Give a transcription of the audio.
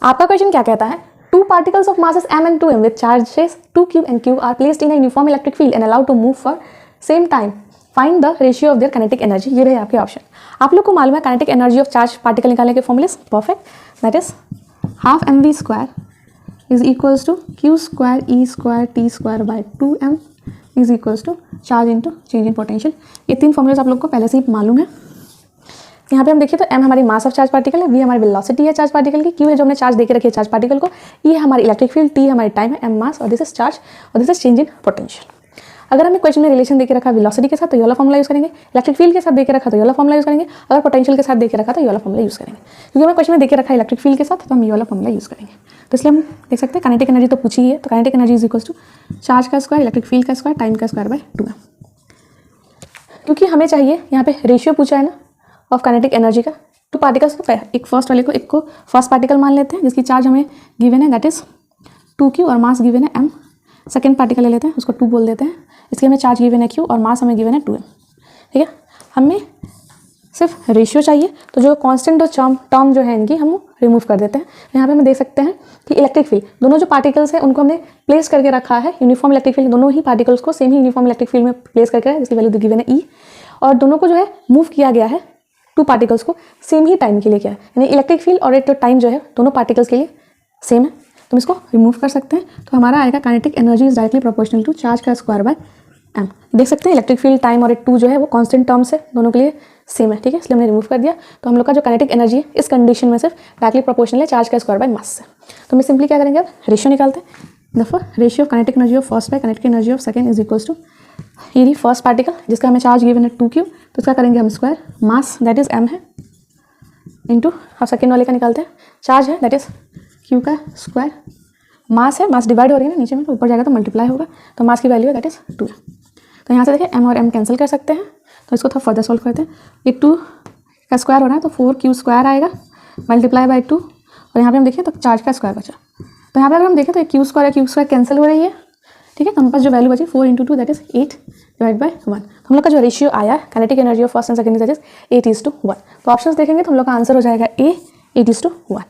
आपका क्वेश्चन क्या कहता है, two particles of masses m and 2m with charges 2q and q are placed in a uniform electric field and allowed to move for same time. Find the ratio of their kinetic energy. ये रहे आपके option. आप लोग को मालूम है kinetic energy of charge particle निकालने के फॉर्मूले, perfect, that is half mv square is equals to q square e square t square by 2m is equals to charge into change in potential. ये तीन फॉर्मूलेज आप लोग को पहले से ही मालूम है। यहाँ पे हम देखिए तो m हमारी मास ऑफ चार्ज पार्टिकल है, v हमारी वेलोसिटी है चार्ज पार्टिकल की, q है जो हमने चार्ज देके रखी है चार्ज पार्टिकल को, e हमारी इलेक्ट्रिक फील्ड, t हमारी टाइम है, m मास और दिस इज चार्ज और this is change in potential. अगर हमें क्वेश्चन में रिलेशन देके रखा वेलोसिटी के साथ तो ये वाला फॉर्मूला यूज करेंगे, इलेक्ट्रिक फील्ड के साथ देके रखा तो ये वाला फॉर्मूला यूज करेंगे, अगर पोटेंशियल के साथ देके रखा तो ये वाला फॉर्मूला यूज करेंगे। क्योंकि हमें क्वेश्चन में देके रखा है इलेक्ट्रिक फील्ड के साथ तो हम ये वाला फॉर्मूला यूज करेंगे। तो इसलिए हम देख सकते हैं काइनेटिक एनर्जी तो पूछी ही है, तो kinetic energy is equals to charge का स्क्वायर इलेक्ट्रिक फील्ड का स्क्वायर टाइम का स्क्वायर बाय 2m। क्योंकि हमें चाहिए यहाँ पे रेशियो पूछा है ना ऑफ काइनेटिक एनर्जी का, टू पार्टिकल्स को एक फर्स्ट वाले को एक को फर्स्ट पार्टिकल मान लेते हैं जिसकी चार्ज हमें गिवन है दैट इज 2q और मास गिवन है m। सेकेंड पार्टिकल ले लेते हैं उसको 2 बोल देते हैं, इसलिए हमें चार्ज गिवन है q और मास हमें गिवन है 2m। ठीक है, हमें सिर्फ रेशियो चाहिए, तो जो कांस्टेंट और टर्म जो है इनकी हम रिमूव कर देते हैं। यहाँ पे हम देख सकते हैं कि इलेक्ट्रिक फील्ड दोनों जो पार्टिकल्स हैं उनको हमने प्लेस करके रखा है यूनिफॉर्म इलेक्ट्रिक फील्ड, दोनों ही पार्टिकल्स को सेम ही यूनिफॉर्म इलेक्ट्रिक फील्ड में प्लेस करके है जिसकी वैल्यू गिवन है e, और दोनों को जो है मूव किया गया है टू पार्टिकल्स को सेम ही टाइम के लिए किया है, यानी इलेक्ट्रिक फील्ड और एक टाइम जो है दोनों पार्टिकल्स के लिए सेम है, तो हम इसको रिमूव कर सकते हैं। तो हमारा आएगा kinetic energy is directly proportional to charge का स्क्वायर बाय m। देख सकते हैं इलेक्ट्रिक फील्ड टाइम और 2 जो है वो कांस्टेंट टर्म्स है, दोनों के लिए सेम है। ठीक है, इसलिए हमने रिमूव कर दिया। तो हम लोग का जो काइनेटिक एनर्जी है इस कंडीशन में सिर्फ डायरेक्टली प्रोपोर्शनल है चार्ज का स्क्वायर बाय मास से। तो हम सिंपली क्या करेंगे, अब रेशियो निकालते हैं। दफा ratio of kinetic energy of first by kinetic energy of second is equals to ये फर्स्ट पार्टिकल जिसका हमें चार्ज गिवन है 2q, तो इसका करेंगे हम square, mass that is m है इंटू अब सेकेंड वाले का निकालते हैं, चार्ज है दैट इज q का स्क्वायर, मास है, मास डिवाइड हो रही है ना नीचे में तो ऊपर जाएगा तो मल्टीप्लाई होगा, तो मास की वैल्यू है दैट इज 2। तो यहाँ से देखिए m और m कैंसिल कर सकते हैं, तो इसको थोड़ा फर्दर सोल्व करते हैं। ये 2 का स्क्वायर हो रहा है तो 4q स्क्वायर आएगा मल्टीप्लाई बाय 2, और यहाँ पे हम देखिए तो चार्ज का स्क्वायर बचा। तो यहाँ पे अगर हम देखें तो q स्क्वायर कैंसिल हो रही है। ठीक है, तो हमारे पास जो वैल्यू बची 4 × 2 दैट इज 8 डिवाइड बाय 1। तो हम लोग का जो रेशियो आया kinetic energy of first and second that is 8:1। तो ऑप्शंस देखेंगे तो हम लोग का आंसर हो जाएगा A 8:1।